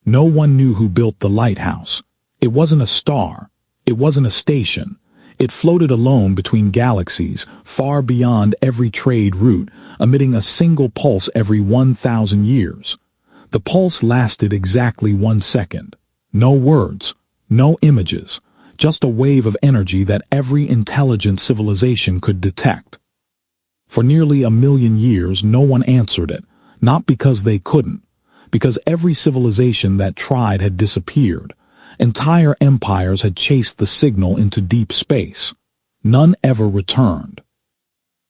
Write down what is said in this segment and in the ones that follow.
No one knew who built the lighthouse. It wasn't a star. It wasn't a station. It floated alone between galaxies, far beyond every trade route, emitting a single pulse every 1,000 years. The pulse lasted exactly 1 second. No words, no images, just a wave of energy that every intelligent civilization could detect. For nearly 1,000,000 years, no one answered it, not because they couldn't, because every civilization that tried had disappeared. Entire empires had chased the signal into deep space. None ever returned.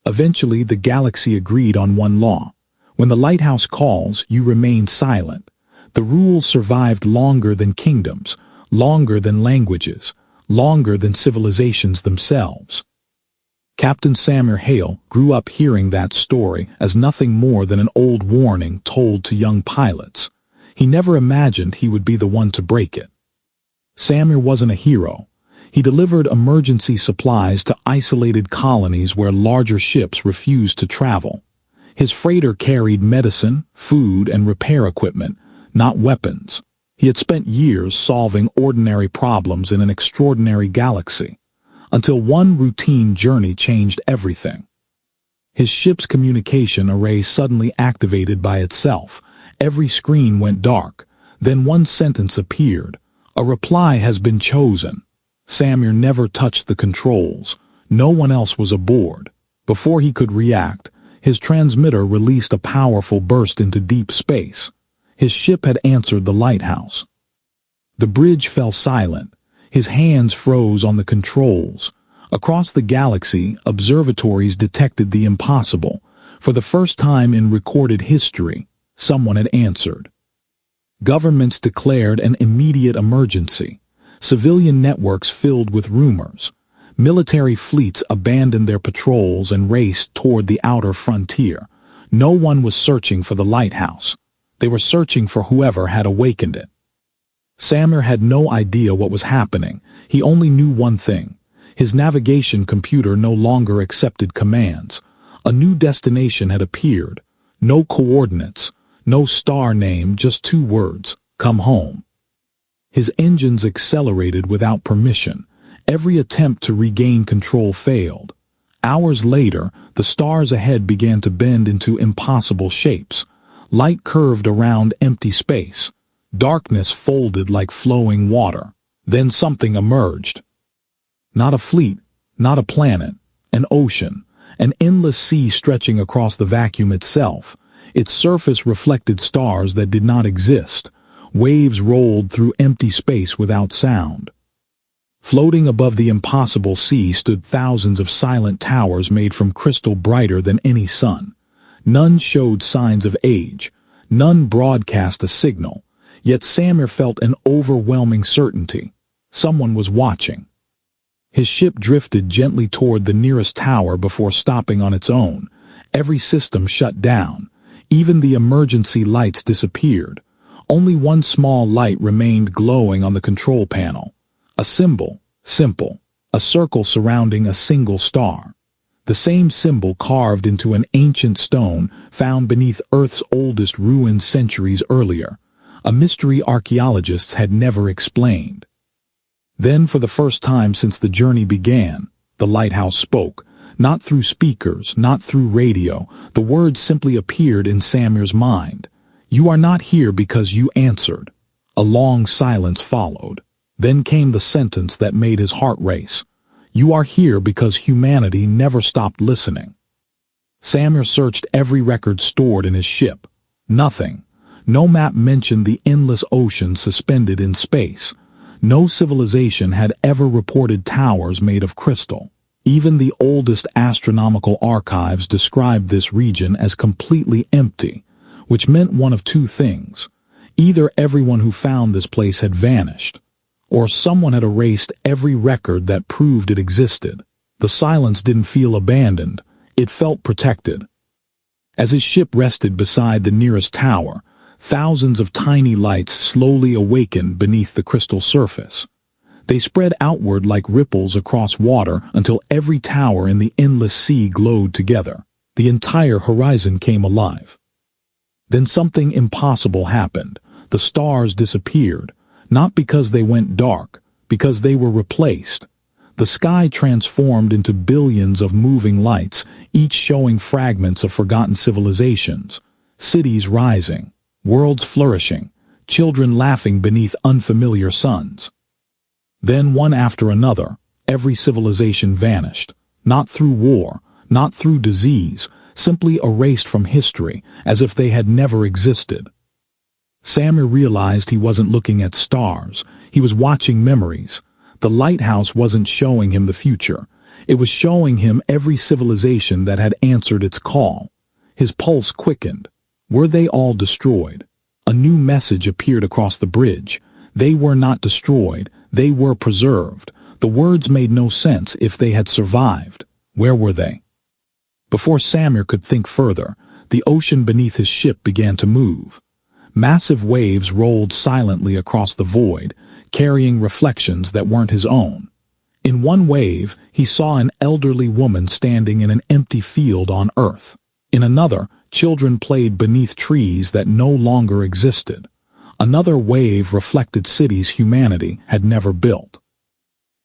Eventually, the galaxy agreed on one law. When the lighthouse calls, you remain silent. The rule survived longer than kingdoms, longer than languages, longer than civilizations themselves. Captain Samir Hale grew up hearing that story as nothing more than an old warning told to young pilots. He never imagined he would be the one to break it. Samir wasn't a hero. He delivered emergency supplies to isolated colonies where larger ships refused to travel. His freighter carried medicine, food, and repair equipment, not weapons. He had spent years solving ordinary problems in an extraordinary galaxy, until one routine journey changed everything. His ship's communication array suddenly activated by itself. Every screen went dark. Then one sentence appeared. "A reply has been chosen." Samir never touched the controls. No one else was aboard. Before he could react, his transmitter released a powerful burst into deep space. His ship had answered the lighthouse. The bridge fell silent. His hands froze on the controls. Across the galaxy, observatories detected the impossible. For the first time in recorded history, someone had answered. Governments declared an immediate emergency. Civilian networks filled with rumors. Military fleets abandoned their patrols and raced toward the outer frontier. No one was searching for the lighthouse. They were searching for whoever had awakened it. Samir had no idea what was happening. He only knew one thing. His navigation computer no longer accepted commands. A new destination had appeared. No coordinates, no star name, just 2 words: come home. His engines accelerated without permission. Every attempt to regain control failed. Hours later, the stars ahead began to bend into impossible shapes. Light curved around empty space. Darkness folded like flowing water. Then something emerged. Not a fleet, not a planet, an ocean, an endless sea stretching across the vacuum itself. Its surface reflected stars that did not exist. Waves rolled through empty space without sound. Floating above the impossible sea stood thousands of silent towers made from crystal brighter than any sun. None showed signs of age. None broadcast a signal. Yet Samir felt an overwhelming certainty. Someone was watching. His ship drifted gently toward the nearest tower before stopping on its own. Every system shut down. Even the emergency lights disappeared. Only one small light remained glowing on the control panel. A symbol, simple, a circle surrounding a single star. The same symbol carved into an ancient stone found beneath Earth's oldest ruins centuries earlier. A mystery archaeologists had never explained. Then, for the first time since the journey began, the lighthouse spoke. Not through speakers, not through radio. The words simply appeared in Samir's mind. "You are not here because you answered." A long silence followed. Then came the sentence that made his heart race. "You are here because humanity never stopped listening." Samir searched every record stored in his ship. Nothing. No map mentioned the endless ocean suspended in space. No civilization had ever reported towers made of crystal. Even the oldest astronomical archives described this region as completely empty, which meant one of 2 things. Either everyone who found this place had vanished, or someone had erased every record that proved it existed. The silence didn't feel abandoned. It felt protected. As his ship rested beside the nearest tower, thousands of tiny lights slowly awakened beneath the crystal surface. They spread outward like ripples across water until every tower in the endless sea glowed together. The entire horizon came alive. Then something impossible happened. The stars disappeared, not because they went dark, because they were replaced. The sky transformed into billions of moving lights, each showing fragments of forgotten civilizations, cities rising, worlds flourishing, children laughing beneath unfamiliar suns. Then, one after another, every civilization vanished, not through war, not through disease, simply erased from history, as if they had never existed. Samir realized he wasn't looking at stars, he was watching memories. The lighthouse wasn't showing him the future, it was showing him every civilization that had answered its call. His pulse quickened. Were they all destroyed? A new message appeared across the bridge. They were not destroyed, they were preserved. The words made no sense if they had survived. Where were they? Before Samir could think further, the ocean beneath his ship began to move. Massive waves rolled silently across the void, carrying reflections that weren't his own. In one wave, he saw an elderly woman standing in an empty field on Earth. In another, children played beneath trees that no longer existed. Another wave reflected cities humanity had never built.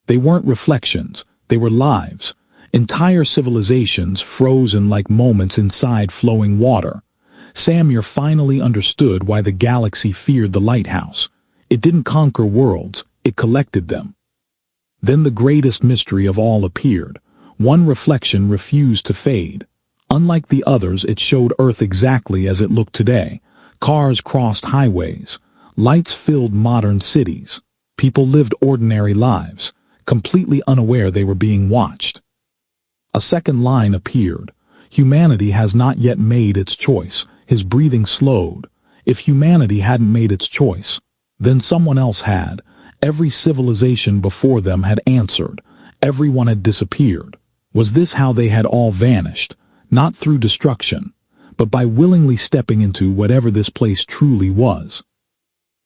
They weren't reflections, they were lives. Entire civilizations frozen like moments inside flowing water. Samir finally understood why the galaxy feared the lighthouse. It didn't conquer worlds, it collected them. Then the greatest mystery of all appeared. One reflection refused to fade. Unlike the others, it showed Earth exactly as it looked today. Cars crossed highways. Lights filled modern cities. People lived ordinary lives, completely unaware they were being watched. A second line appeared. Humanity has not yet made its choice. His breathing slowed. If humanity hadn't made its choice, then someone else had. Every civilization before them had answered. Everyone had disappeared. Was this how they had all vanished? Not through destruction, but by willingly stepping into whatever this place truly was.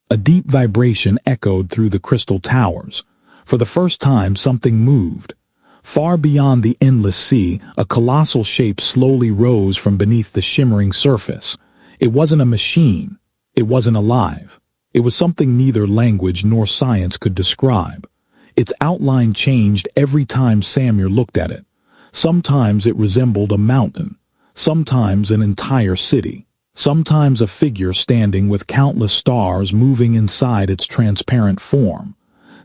A deep vibration echoed through the crystal towers. For the first time, something moved. Far beyond the endless sea, a colossal shape slowly rose from beneath the shimmering surface. It wasn't a machine. It wasn't alive. It was something neither language nor science could describe. Its outline changed every time Samir looked at it. Sometimes it resembled a mountain, sometimes an entire city, sometimes a figure standing with countless stars moving inside its transparent form.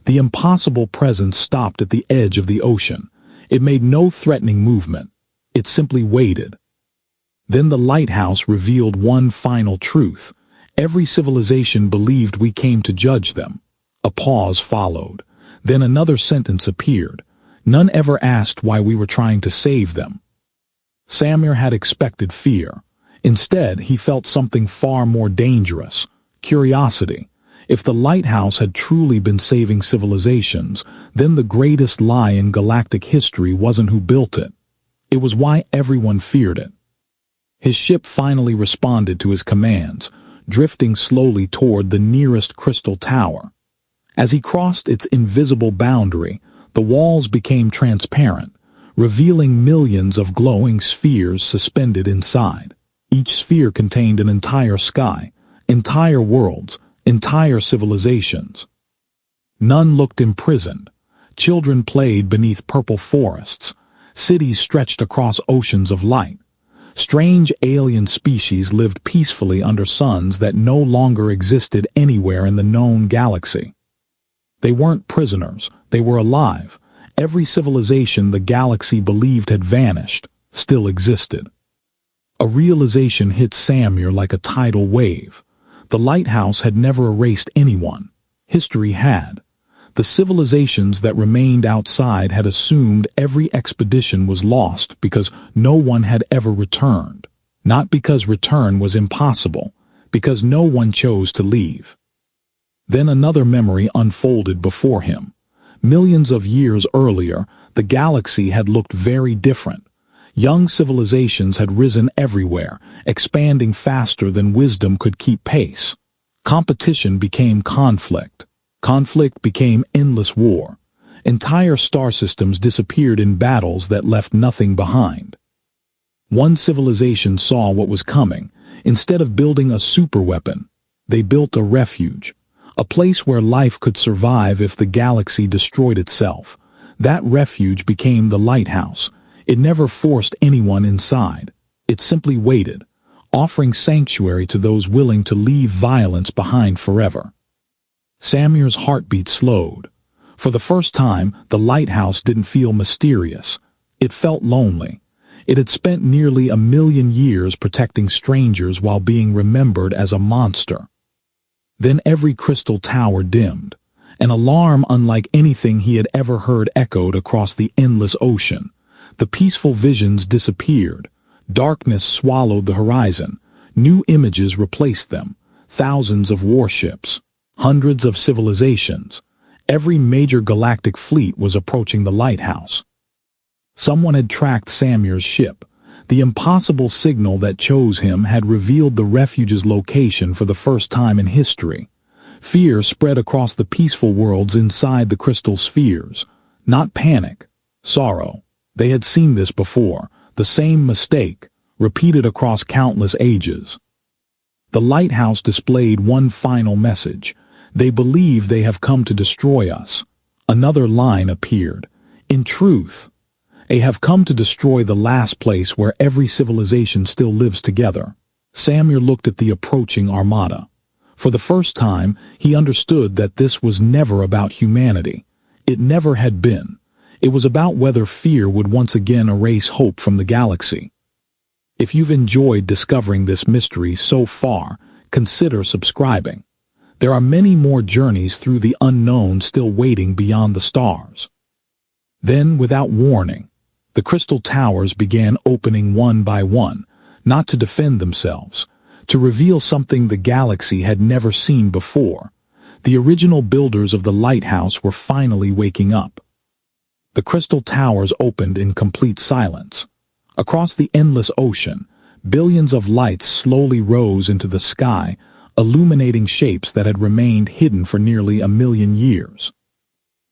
The impossible presence stopped at the edge of the ocean. It made no threatening movement. It simply waited. Then the lighthouse revealed one final truth. Every civilization believed we came to judge them. A pause followed. Then another sentence appeared. None ever asked why we were trying to save them. Samir had expected fear. Instead, he felt something far more dangerous: curiosity. If the lighthouse had truly been saving civilizations, then the greatest lie in galactic history wasn't who built it. It was why everyone feared it. His ship finally responded to his commands, drifting slowly toward the nearest crystal tower. As he crossed its invisible boundary, the walls became transparent, revealing millions of glowing spheres suspended inside. Each sphere contained an entire sky, entire worlds, entire civilizations. None looked imprisoned. Children played beneath purple forests. Cities stretched across oceans of light. Strange alien species lived peacefully under suns that no longer existed anywhere in the known galaxy. They weren't prisoners, they were alive. Every civilization the galaxy believed had vanished still existed. A realization hit Samir like a tidal wave. The lighthouse had never erased anyone. History had. The civilizations that remained outside had assumed every expedition was lost because no one had ever returned. Not because return was impossible, because no one chose to leave. Then another memory unfolded before him. Millions of years earlier, the galaxy had looked very different. Young civilizations had risen everywhere, expanding faster than wisdom could keep pace. Competition became conflict. Conflict became endless war. Entire star systems disappeared in battles that left nothing behind. One civilization saw what was coming. Instead of building a superweapon, They built a refuge, a place where life could survive if the galaxy destroyed itself. That refuge became the lighthouse. It never forced anyone inside. It simply waited, offering sanctuary to those willing to leave violence behind forever. Samir's heartbeat slowed. For the first time, the lighthouse didn't feel mysterious. It felt lonely. It had spent nearly 1,000,000 years protecting strangers while being remembered as a monster. Then every crystal tower dimmed. An alarm unlike anything he had ever heard echoed across the endless ocean. The peaceful visions disappeared. Darkness swallowed the horizon. New images replaced them. Thousands of warships. Hundreds of civilizations. Every major galactic fleet was approaching the lighthouse. Someone had tracked Samir's ship. The impossible signal that chose him had revealed the refuge's location for the first time in history. Fear spread across the peaceful worlds inside the crystal spheres. Not panic, sorrow. They had seen this before, the same mistake, repeated across countless ages. The lighthouse displayed one final message. They believe they have come to destroy us. Another line appeared. In truth, they have come to destroy the last place where every civilization still lives together. Samir looked at the approaching armada. For the first time, he understood that this was never about humanity. It never had been. It was about whether fear would once again erase hope from the galaxy. If you've enjoyed discovering this mystery so far, consider subscribing. There are many more journeys through the unknown still waiting beyond the stars. Then, without warning, the crystal towers began opening one by one, not to defend themselves, to reveal something the galaxy had never seen before. The original builders of the lighthouse were finally waking up. The crystal towers opened in complete silence. Across the endless ocean, billions of lights slowly rose into the sky, illuminating shapes that had remained hidden for nearly 1,000,000 years.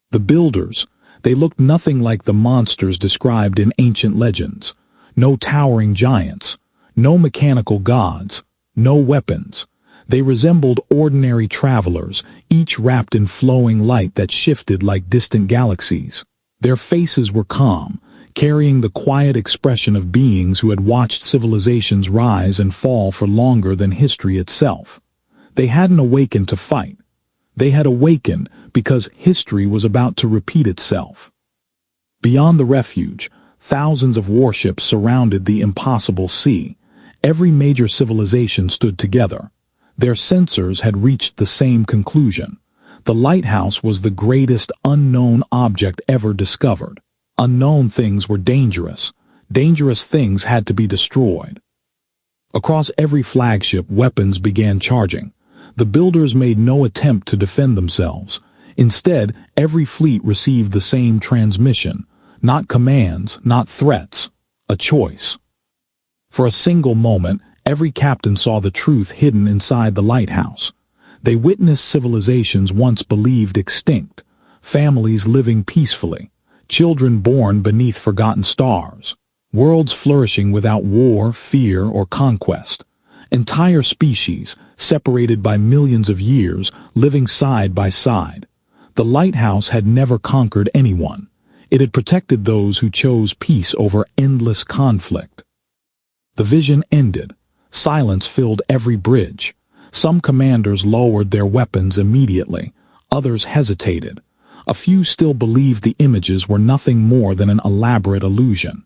The builders, they looked nothing like the monsters described in ancient legends. No towering giants, no mechanical gods, no weapons. They resembled ordinary travelers, each wrapped in flowing light that shifted like distant galaxies. Their faces were calm, carrying the quiet expression of beings who had watched civilizations rise and fall for longer than history itself. They hadn't awakened to fight. They had awakened because history was about to repeat itself. Beyond the refuge, thousands of warships surrounded the impossible sea. Every major civilization stood together. Their sensors had reached the same conclusion. The lighthouse was the greatest unknown object ever discovered. Unknown things were dangerous. Dangerous things had to be destroyed. Across every flagship, weapons began charging. The builders made no attempt to defend themselves. Instead, every fleet received the same transmission. Not commands, not threats. A choice. For a single moment, every captain saw the truth hidden inside the lighthouse. They witnessed civilizations once believed extinct, families living peacefully, children born beneath forgotten stars, worlds flourishing without war, fear, or conquest, entire species, separated by millions of years, living side by side. The lighthouse had never conquered anyone. It had protected those who chose peace over endless conflict. The vision ended. Silence filled every bridge. Some commanders lowered their weapons immediately. Others hesitated. A few still believed the images were nothing more than an elaborate illusion.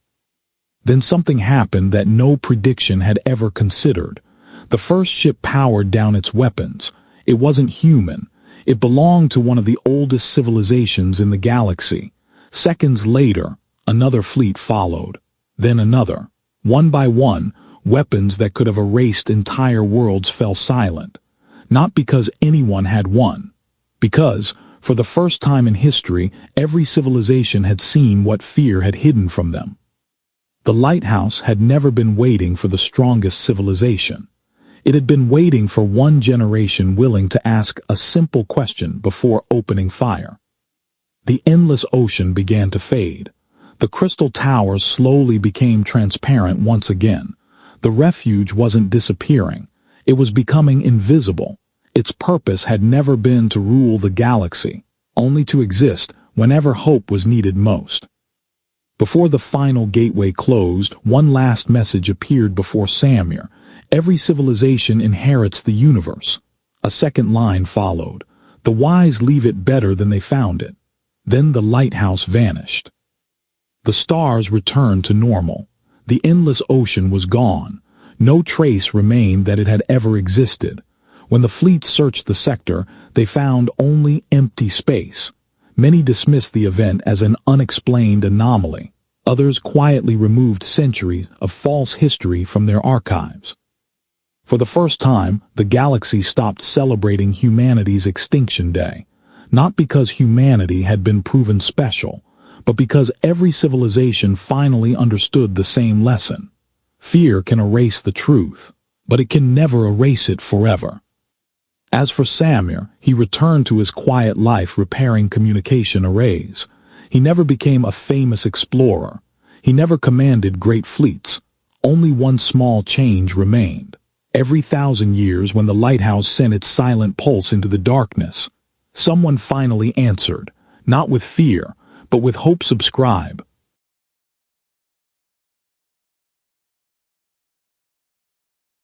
Then something happened that no prediction had ever considered. The first ship powered down its weapons. It wasn't human. It belonged to one of the oldest civilizations in the galaxy. Seconds later, another fleet followed. Then another. One by one, weapons that could have erased entire worlds fell silent. Not because anyone had won. Because, for the first time in history, every civilization had seen what fear had hidden from them. The lighthouse had never been waiting for the strongest civilization. It had been waiting for one generation willing to ask a simple question before opening fire. The endless ocean began to fade. The crystal towers slowly became transparent once again. The refuge wasn't disappearing. It was becoming invisible. Its purpose had never been to rule the galaxy, only to exist whenever hope was needed most. Before the final gateway closed, one last message appeared before Samir. Every civilization inherits the universe. A second line followed. The wise leave it better than they found it. Then the lighthouse vanished. The stars returned to normal. The endless ocean was gone. No trace remained that it had ever existed. When the fleet searched the sector, they found only empty space. Many dismissed the event as an unexplained anomaly. Others quietly removed centuries of false history from their archives. For the first time, the galaxy stopped celebrating humanity's extinction day, not because humanity had been proven special, but because every civilization finally understood the same lesson. Fear can erase the truth, but it can never erase it forever. As for Samir, he returned to his quiet life repairing communication arrays. He never became a famous explorer. He never commanded great fleets. Only one small change remained. Every 1,000 years, when the lighthouse sent its silent pulse into the darkness, someone finally answered, not with fear, but with hope. Subscribe.